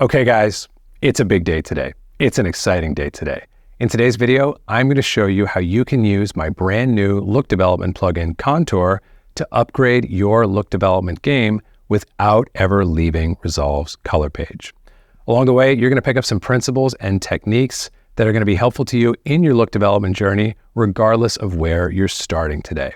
Okay guys, it's a big day today. It's an exciting day today. In today's video, I'm going to show you how you can use my brand new look development plugin Contour to upgrade your look development game without ever leaving Resolve's color page. Along the way, you're going to pick up some principles and techniques that are going to be helpful to you in your look development journey, regardless of where you're starting today.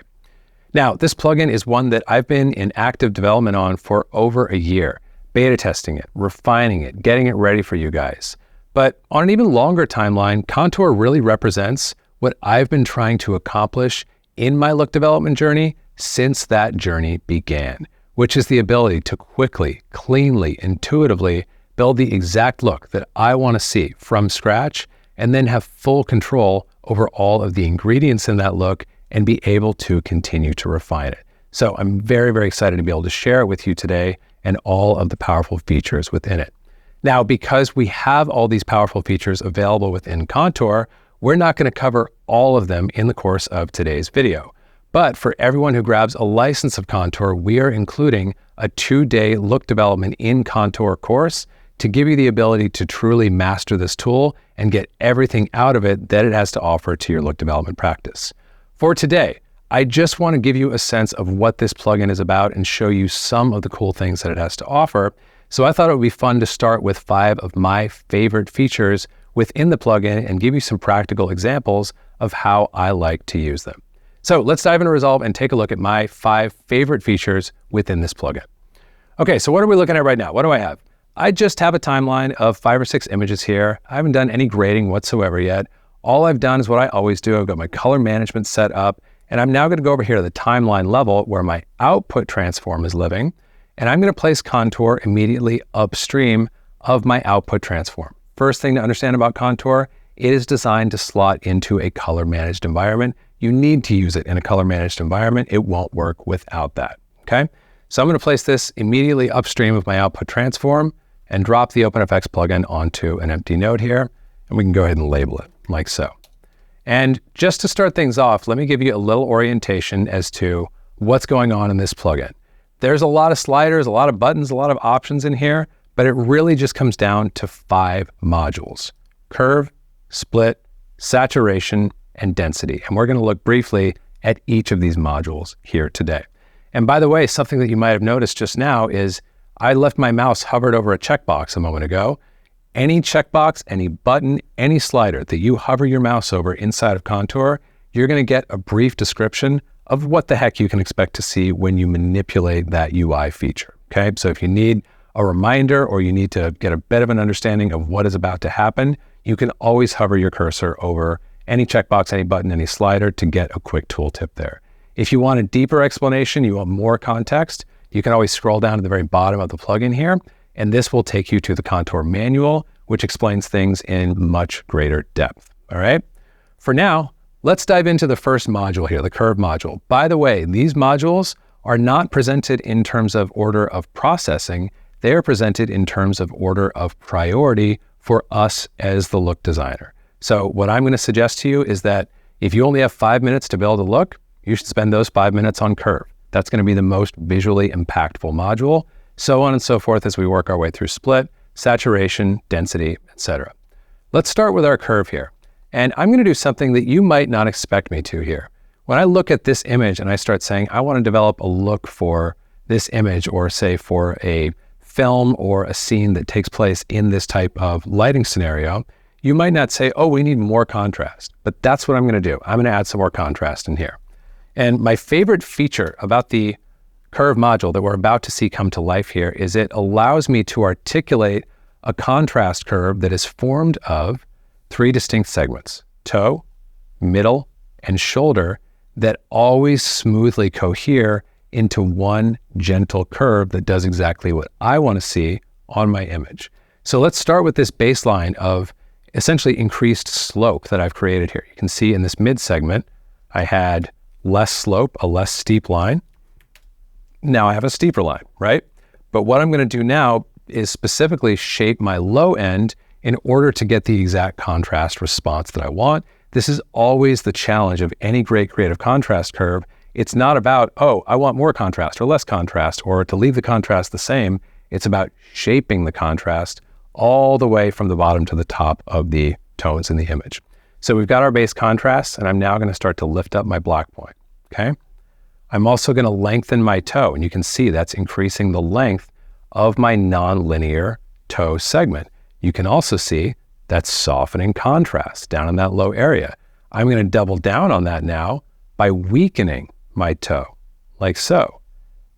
Now, this plugin is one that I've been in active development on for over a year. Beta testing it, refining it, getting it ready for you guys. But on an even longer timeline, Contour really represents what I've been trying to accomplish in my look development journey since that journey began, which is the ability to quickly, cleanly, intuitively build the exact look that I want to see from scratch, and then have full control over all of the ingredients in that look and be able to continue to refine it. So I'm very, very excited to be able to share it with you today and all of the powerful features within it. Now, because we have all these powerful features available within Contour, we're not going to cover all of them in the course of today's video. But for everyone who grabs a license of Contour, we are including a 2-day look development in Contour course to give you the ability to truly master this tool and get everything out of it that it has to offer to your look development practice. For today, I just want to give you a sense of what this plugin is about and show you some of the cool things that it has to offer. So I thought it would be fun to start with 5 of my favorite features within the plugin and give you some practical examples of how I like to use them. So let's dive into Resolve and take a look at my 5 favorite features within this plugin. Okay, so what are we looking at right now? What do I have? I just have a timeline of 5 or 6 images here. I haven't done any grading whatsoever yet. All I've done is what I always do. I've got my color management set up, and I'm now going to go over here to the timeline level where my output transform is living, and I'm going to place Contour immediately upstream of my output transform. First thing to understand about Contour, it is designed to slot into a color managed environment. You need to use it in a color managed environment. It won't work without that, okay? So I'm going to place this immediately upstream of my output transform and drop the OpenFX plugin onto an empty node here, and we can go ahead and label it like so. And just to start things off, let me give you a little orientation as to what's going on in this plugin. There's a lot of sliders, a lot of buttons, a lot of options in here, but it really just comes down to 5 modules: curve, split, saturation, and density. And we're going to look briefly at each of these modules here today. And by the way, something that you might have noticed just now is I left my mouse hovered over a checkbox a moment ago. Any checkbox, any button, any slider that you hover your mouse over inside of Contour, you're going to get a brief description of what the heck you can expect to see when you manipulate that UI feature, okay? So if you need a reminder or you need to get a bit of an understanding of what is about to happen, you can always hover your cursor over any checkbox, any button, any slider to get a quick tooltip there. If you want a deeper explanation, you want more context, you can always scroll down to the very bottom of the plugin here, and this will take you to the Contour manual, which explains things in much greater depth, all right? For now, let's dive into the first module here, the curve module. By the way, these modules are not presented in terms of order of processing. They are presented in terms of order of priority for us as the look designer. So what I'm going to suggest to you is that if you only have 5 minutes to build a look, you should spend those 5 minutes on curve. That's going to be the most visually impactful module, so on and so forth as we work our way through split, saturation, density, etc. Let's start with our curve here. And I'm going to do something that you might not expect me to here. When I look at this image and I start saying, I want to develop a look for this image, or say for a film or a scene that takes place in this type of lighting scenario, you might not say, oh, we need more contrast. But that's what I'm going to do. I'm going to add some more contrast in here. And my favorite feature about the curve module that we're about to see come to life here is it allows me to articulate a contrast curve that is formed of 3 distinct segments: toe, middle, and shoulder, that always smoothly cohere into one gentle curve that does exactly what I want to see on my image. So let's start with this baseline of essentially increased slope that I've created here. You can see in this mid segment, I had less slope, a less steep line. Now I have a steeper line, right? But what I'm going to do now is specifically shape my low end in order to get the exact contrast response that I want. This is always the challenge of any great creative contrast curve. It's not about, oh, I want more contrast or less contrast, or to leave the contrast the same. It's about shaping the contrast all the way from the bottom to the top of the tones in the image. So we've got our base contrast, and I'm now going to start to lift up my black point, okay? I'm also going to lengthen my toe, and you can see that's increasing the length of my nonlinear toe segment. You can also see that's softening contrast down in that low area. I'm going to double down on that now by weakening my toe, like so.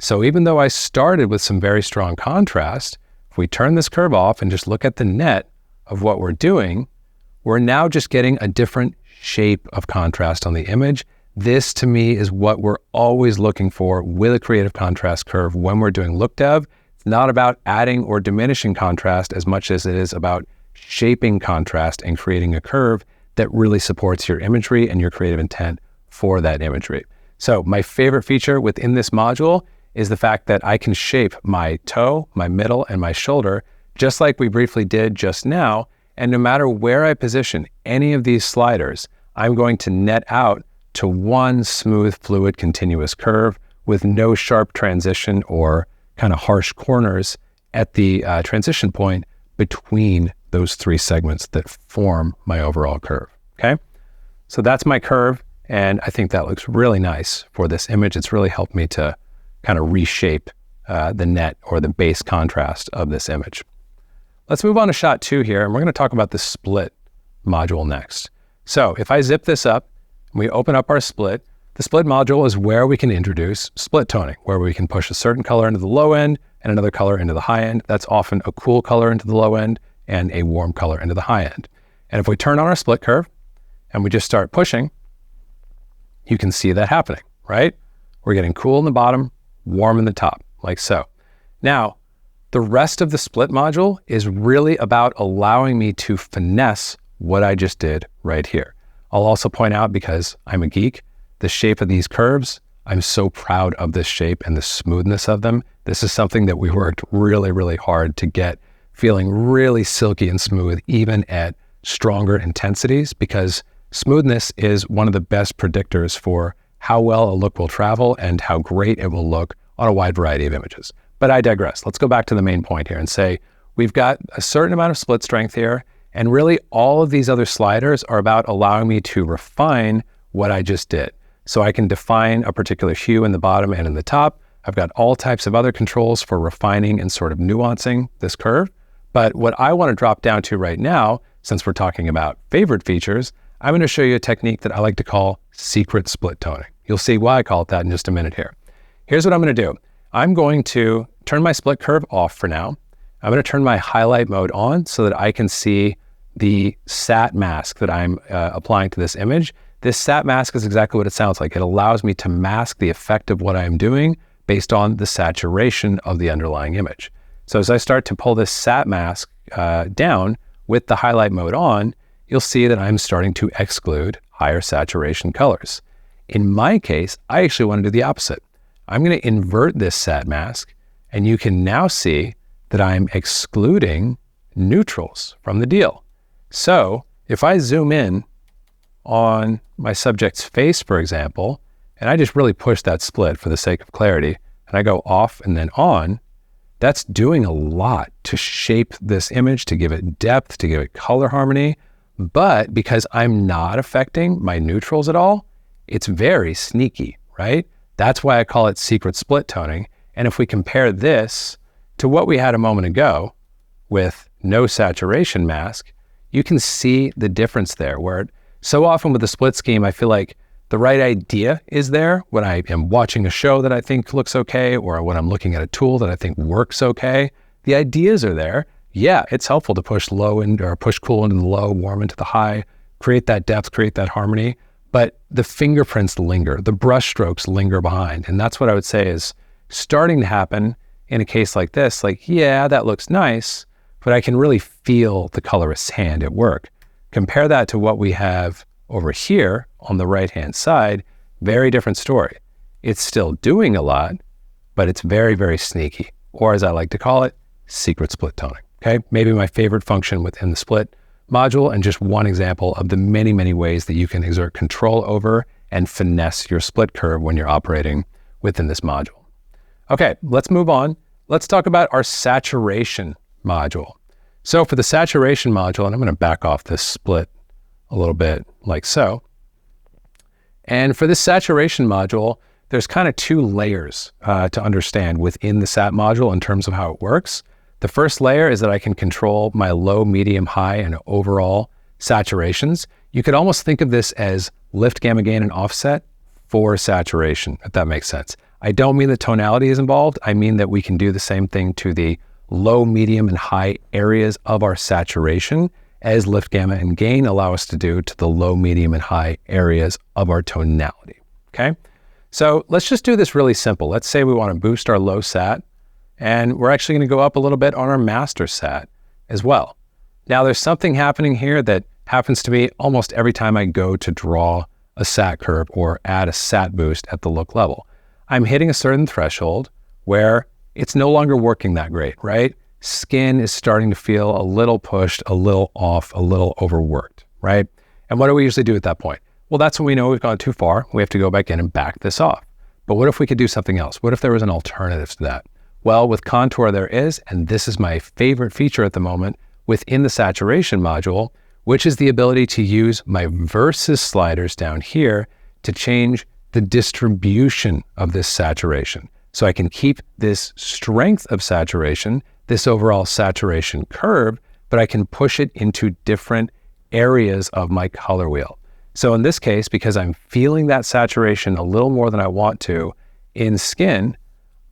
So even though I started with some very strong contrast, if we turn this curve off and just look at the net of what we're doing, we're now just getting a different shape of contrast on the image. This, to me, is what we're always looking for with a creative contrast curve when we're doing look dev. It's not about adding or diminishing contrast as much as it is about shaping contrast and creating a curve that really supports your imagery and your creative intent for that imagery. So my favorite feature within this module is the fact that I can shape my toe, my middle, and my shoulder, just like we briefly did just now. And no matter where I position any of these sliders, I'm going to net out to one smooth, fluid, continuous curve with no sharp transition or kind of harsh corners at the transition point between those three segments that form my overall curve, okay? So that's my curve, and I think that looks really nice for this image. It's really helped me to kind of reshape the net or the base contrast of this image. Let's move on to shot 2 here, and we're going to talk about the split module next. So if I zip this up, and we open up our split, the split module is where we can introduce split toning, where we can push a certain color into the low end and another color into the high end. That's often a cool color into the low end and a warm color into the high end. And if we turn on our split curve and we just start pushing, you can see that happening, right? We're getting cool in the bottom, warm in the top, like so. Now, the rest of the split module is really about allowing me to finesse what I just did right here. I'll also point out, because I'm a geek, the shape of these curves, I'm so proud of this shape and the smoothness of them. This is something that we worked really, really hard to get feeling really silky and smooth, even at stronger intensities, because smoothness is one of the best predictors for how well a look will travel and how great it will look on a wide variety of images. But I digress. Let's go back to the main point here and say, we've got a certain amount of split strength here, and really all of these other sliders are about allowing me to refine what I just did. So I can define a particular hue in the bottom and in the top. I've got all types of other controls for refining and sort of nuancing this curve. But what I want to drop down to right now, since we're talking about favorite features, I'm going to show you a technique that I like to call secret split toning. You'll see why I call it that in just a minute here. Here's what I'm going to do. I'm going to turn my split curve off for now. I'm going to turn my highlight mode on so that I can see the sat mask that I'm applying to this image. This sat mask is exactly what it sounds like. It allows me to mask the effect of what I'm doing based on the saturation of the underlying image. So as I start to pull this sat mask down with the highlight mode on, you'll see that I'm starting to exclude higher saturation colors. In my case, I actually want to do the opposite. I'm going to invert this sat mask, and you can now see that I'm excluding neutrals from the deal. So if I zoom in on my subject's face, for example, and I just really push that split for the sake of clarity, and I go off and then on, that's doing a lot to shape this image, to give it depth, to give it color harmony. But because I'm not affecting my neutrals at all, it's very sneaky, right? That's why I call it secret split toning. And if we compare this to what we had a moment ago with no saturation mask, you can see the difference there, where so often with the split scheme, I feel like the right idea is there when I am watching a show that I think looks okay, or when I'm looking at a tool that I think works okay. The ideas are there. Yeah, it's helpful to push low into, or push cool into the low, warm into the high, create that depth, create that harmony. But the fingerprints linger, the brush strokes linger behind. And that's what I would say is starting to happen in a case like this. Like, yeah, that looks nice, but I can really feel the colorist's hand at work. Compare that to what we have over here on the right-hand side, very different story. It's still doing a lot, but it's very, very sneaky, or as I like to call it, secret split toning, okay? Maybe my favorite function within the split module, and just one example of the many, many ways that you can exert control over and finesse your split curve when you're operating within this module. Okay, let's move on. Let's talk about our saturation module. So for the saturation module, and I'm going to back off this split a little bit like so. And for this saturation module, there's kind of two layers to understand within the sat module in terms of how it works. The first layer is that I can control my low, medium, high, and overall saturations. You could almost think of this as lift, gamma, gain, and offset for saturation, if that makes sense. I don't mean that tonality is involved. I mean that we can do the same thing to the low, medium, and high areas of our saturation as lift, gamma, and gain allow us to do to the low, medium, and high areas of our tonality, okay? So let's just do this really simple. Let's say we want to boost our low sat, and we're actually going to go up a little bit on our master sat as well. Now there's something happening here that happens to me almost every time I go to draw a sat curve or add a sat boost at the look level. I'm hitting a certain threshold where it's no longer working that great, right? Skin is starting to feel a little pushed, a little off, a little overworked, right? And what do we usually do at that point? Well, that's when we know we've gone too far. We have to go back in and back this off. But what if we could do something else? What if there was an alternative to that? Well, with Contour there is, and this is my favorite feature at the moment within the saturation module, which is the ability to use my versus sliders down here to change the distribution of this saturation. So I can keep this strength of saturation, this overall saturation curve, but I can push it into different areas of my color wheel. So in this case, because I'm feeling that saturation a little more than I want to in skin,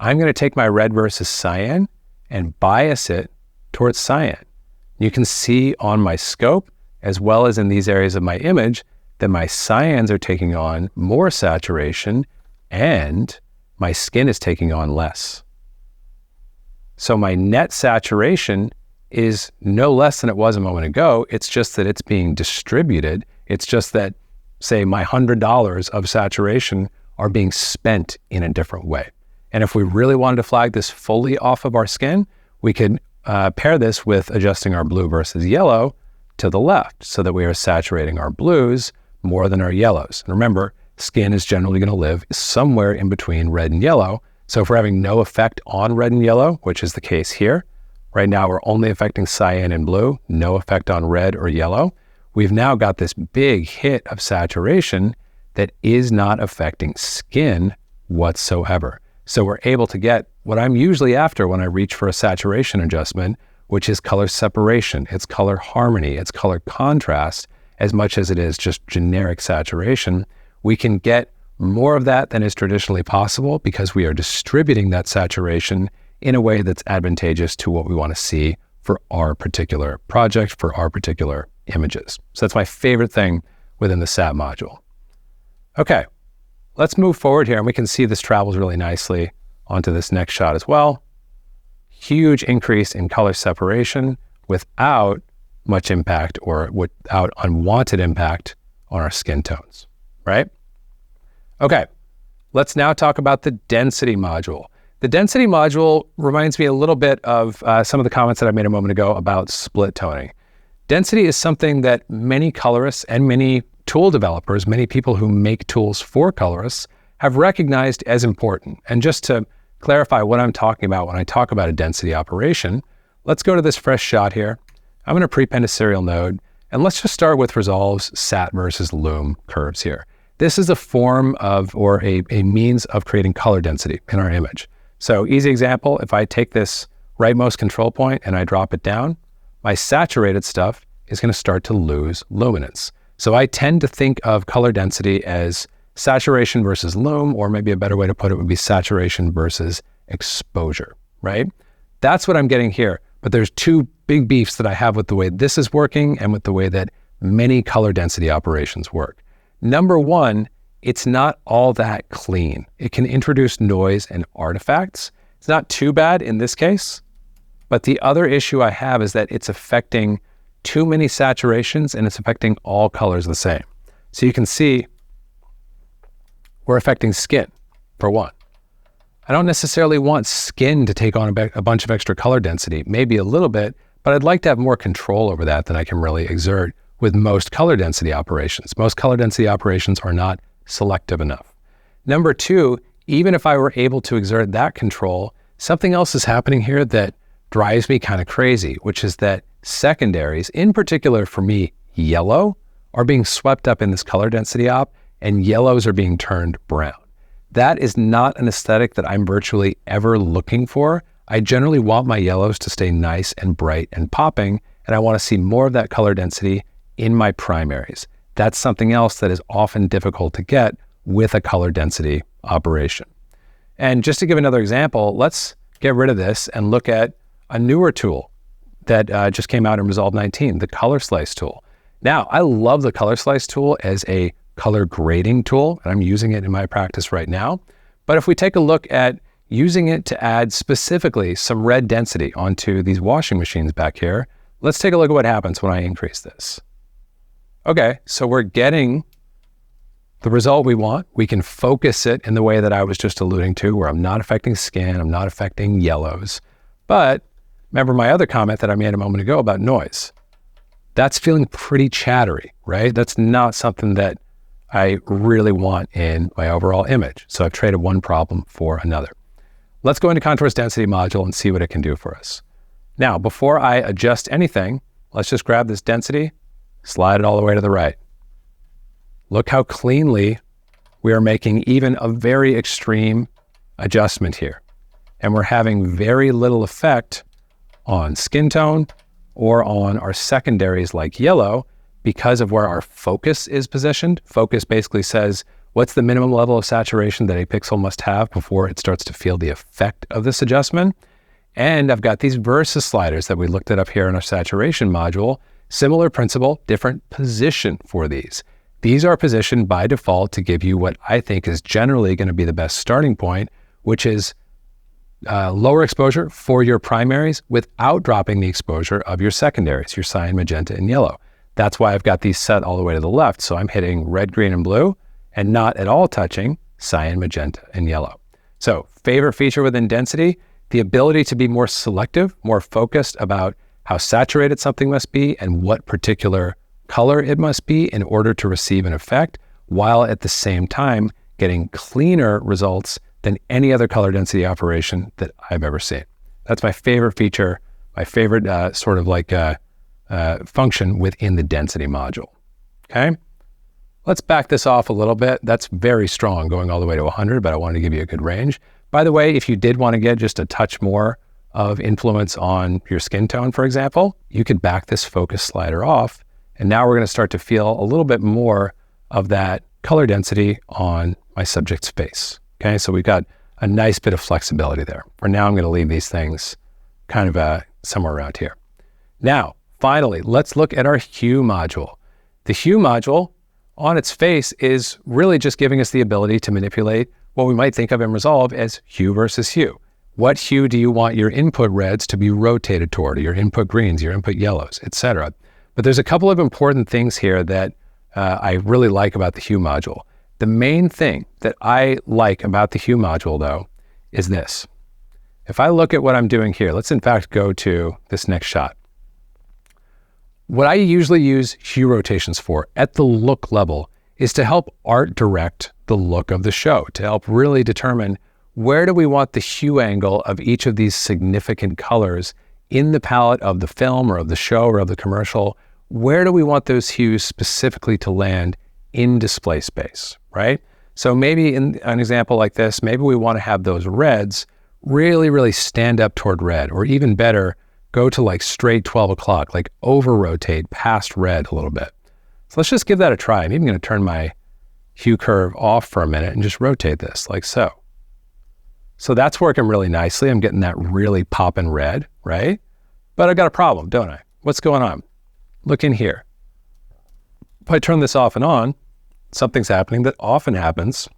I'm going to take my red versus cyan and bias it towards cyan. You can see on my scope, as well as in these areas of my image, that my cyans are taking on more saturation and my skin is taking on less. So my net saturation is no less than it was a moment ago. It's just that it's being distributed. It's just that, say, my $100 of saturation are being spent in a different way. And if we really wanted to flag this fully off of our skin, we could pair this with adjusting our blue versus yellow to the left so that we are saturating our blues more than our yellows. And remember, skin is generally going to live somewhere in between red and yellow. So if we're having no effect on red and yellow, which is the case here, right now we're only affecting cyan and blue, no effect on red or yellow. We've now got this big hit of saturation that is not affecting skin whatsoever. So we're able to get what I'm usually after when I reach for a saturation adjustment, which is color separation, it's color harmony, it's color contrast, as much as it is just generic saturation. We can get more of that than is traditionally possible because we are distributing that saturation in a way that's advantageous to what we want to see for our particular project, for our particular images. So that's my favorite thing within the SAT module. Okay, let's move forward here and we can see this travels really nicely onto this next shot as well. Huge increase in color separation without much impact or without unwanted impact on our skin tones, right? Okay, let's now talk about the density module. The density module reminds me a little bit of some of the comments that I made a moment ago about split toning. Density is something that many colorists and many tool developers, many people who make tools for colorists have recognized as important. And just to clarify what I'm talking about when I talk about a density operation, let's go to this fresh shot here. I'm going to prepend a serial node, and let's just start with Resolve's sat versus loom curves here. This is a form of, or a means of creating color density in our image. So easy example, if I take this rightmost control point and I drop it down, my saturated stuff is going to start to lose luminance. So I tend to think of color density as saturation versus loom, or maybe a better way to put it would be saturation versus exposure, right? That's what I'm getting here. But there's two big beefs that I have with the way this is working and with the way that many color density operations work. Number one, it's not all that clean. It can introduce noise and artifacts. It's not too bad in this case, but the other issue I have is that it's affecting too many saturations and it's affecting all colors the same. So you can see we're affecting skin, for one. I don't necessarily want skin to take on a bunch of extra color density, maybe a little bit, but I'd like to have more control over that than I can really exert with most color density operations. Most color density operations are not selective enough. Number two, even if I were able to exert that control, something else is happening here that drives me kind of crazy, which is that secondaries, in particular for me, yellow, are being swept up in this color density op, and yellows are being turned brown. That is not an aesthetic that I'm virtually ever looking for. I generally want my yellows to stay nice and bright and popping, and I want to see more of that color density in my primaries. That's something else that is often difficult to get with a color density operation. And just to give another example, let's get rid of this and look at a newer tool that just came out in Resolve 19, the Color Slice tool. Now, I love the Color Slice tool as a color grading tool, and I'm using it in my practice right now. But if we take a look at using it to add specifically some red density onto these washing machines back here, let's take a look at what happens when I increase this. Okay, so we're getting the result we want. We can focus it in the way that I was just alluding to, where I'm not affecting skin, I'm not affecting yellows. But remember my other comment that I made a moment ago about noise. That's feeling pretty chattery, right? That's not something that I really want in my overall image. So I've traded one problem for another. Let's go into Contour's density module and see what it can do for us. Now, before I adjust anything, let's just grab this density, slide it all the way to the right. Look how cleanly we are making even a very extreme adjustment here. And we're having very little effect on skin tone or on our secondaries like yellow because of where our focus is positioned. Focus basically says, what's the minimum level of saturation that a pixel must have before it starts to feel the effect of this adjustment? And I've got these versus sliders that we looked at up here in our saturation module. Similar principle, different position for these. These are positioned by default to give you what I think is generally going to be the best starting point, which is lower exposure for your primaries without dropping the exposure of your secondaries, your cyan, magenta, and yellow. That's why I've got these set all the way to the left. So I'm hitting red, green, and blue, and not at all touching cyan, magenta, and yellow. So favorite feature within density, the ability to be more selective, more focused about how saturated something must be and what particular color it must be in order to receive an effect, while at the same time getting cleaner results than any other color density operation that I've ever seen. That's my favorite feature, my favorite function within the density module. Okay, let's back this off a little bit. That's very strong going all the way to 100, but I wanted to give you a good range. By the way, if you did want to get just a touch more of influence on your skin tone, for example, you could back this focus slider off. And now we're going to start to feel a little bit more of that color density on my subject's face. Okay, so we've got a nice bit of flexibility there. For now, I'm going to leave these things kind of somewhere around here. Now, finally, let's look at our hue module. The hue module on its face is really just giving us the ability to manipulate what we might think of in Resolve as hue versus hue. What hue do you want your input reds to be rotated toward, or your input greens, your input yellows, etc.? But there's a couple of important things here that I really like about the hue module. The main thing that I like about the hue module, though, is this. If I look at what I'm doing here, let's in fact go to this next shot. What I usually use hue rotations for at the look level is to help art direct the look of the show, to help really determine where do we want the hue angle of each of these significant colors in the palette of the film or of the show or of the commercial. Where do we want those hues specifically to land in display space, right? So maybe in an example like this, maybe we want to have those reds really, really stand up toward red, or even better, go to like straight 12 o'clock, like over rotate past red a little bit. So let's just give that a try. I'm even going to turn my hue curve off for a minute and just rotate this like so. So that's working really nicely. I'm getting that really poppin' red, right? But I got a problem, don't I? What's going on? Look in here. If I turn this off and on, something's happening that often happens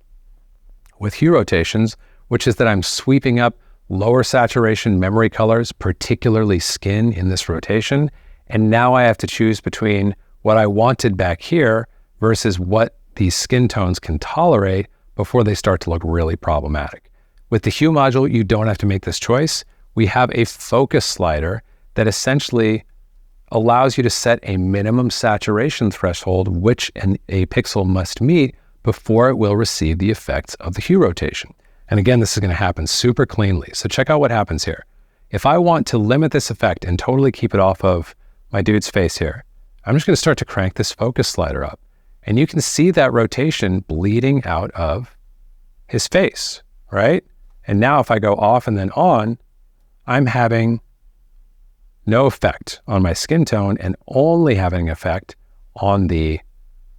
with hue rotations, which is that I'm sweeping up lower saturation memory colors, particularly skin in this rotation. And now I have to choose between what I wanted back here versus what these skin tones can tolerate before they start to look really problematic. With the hue module, you don't have to make this choice. We have a focus slider that essentially allows you to set a minimum saturation threshold, which a pixel must meet before it will receive the effects of the hue rotation. And again, this is going to happen super cleanly. So check out what happens here. If I want to limit this effect and totally keep it off of my dude's face here. I'm just going to start to crank this focus slider up. And you can see that rotation bleeding out of his face, right? And now if I go off and then on, I'm having no effect on my skin tone and only having effect on the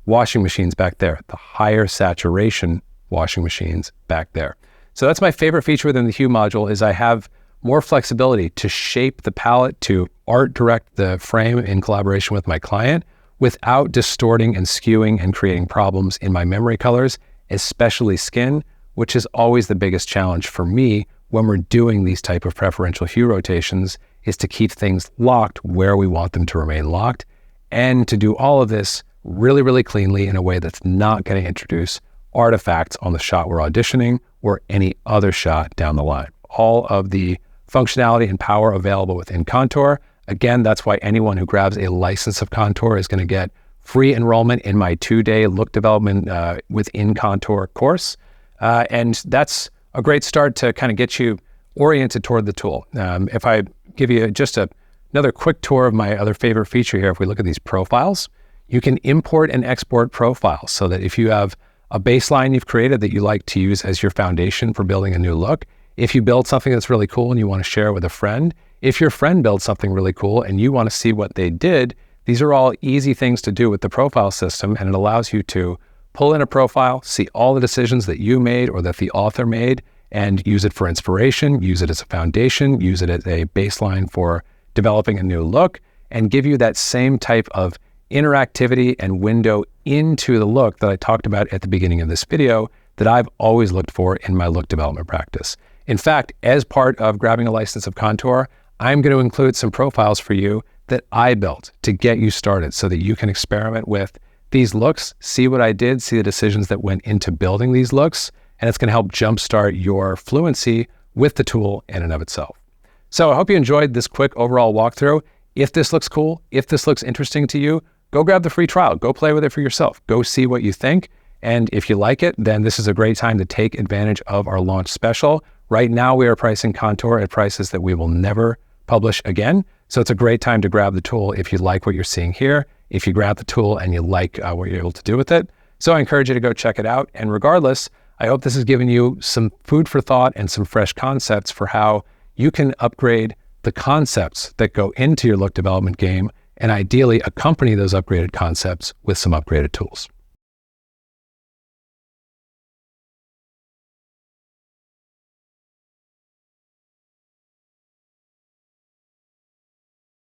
washing machines back there, the higher saturation washing machines back there. So that's my favorite feature within the hue module is I have more flexibility to shape the palette, to art direct the frame in collaboration with my client without distorting and skewing and creating problems in my memory colors, especially skin, which is always the biggest challenge for me when we're doing these type of preferential hue rotations, is to keep things locked where we want them to remain locked, and to do all of this really, really cleanly in a way that's not going to introduce artifacts on the shot we're auditioning or any other shot down the line. All of the functionality and power available within Contour. Again, that's why anyone who grabs a license of Contour is going to get free enrollment in my 2-day look development within Contour course. And that's a great start to kind of get you oriented toward the tool. If I give you just another quick tour of my other favorite feature here, if we look at these profiles, you can import and export profiles so that if you have a baseline you've created that you like to use as your foundation for building a new look, if you build something that's really cool and you want to share it with a friend, if your friend builds something really cool and you want to see what they did, these are all easy things to do with the profile system, and it allows you to pull in a profile, see all the decisions that you made or that the author made, and use it for inspiration, use it as a foundation, use it as a baseline for developing a new look, and give you that same type of interactivity and window into the look that I talked about at the beginning of this video that I've always looked for in my look development practice. In fact, as part of grabbing a license of Contour, I'm going to include some profiles for you that I built to get you started so that you can experiment with these looks, see what I did, see the decisions that went into building these looks, and it's going to help jumpstart your fluency with the tool in and of itself. So I hope you enjoyed this quick overall walkthrough. If this looks cool, if this looks interesting to you, go grab the free trial, go play with it for yourself, go see what you think. And if you like it, then this is a great time to take advantage of our launch special. Right now, we are pricing Contour at prices that we will never publish again. So it's a great time to grab the tool if you like what you're seeing here, if you grab the tool and you like what you're able to do with it. So I encourage you to go check it out. And regardless, I hope this has given you some food for thought and some fresh concepts for how you can upgrade the concepts that go into your look development game and ideally accompany those upgraded concepts with some upgraded tools.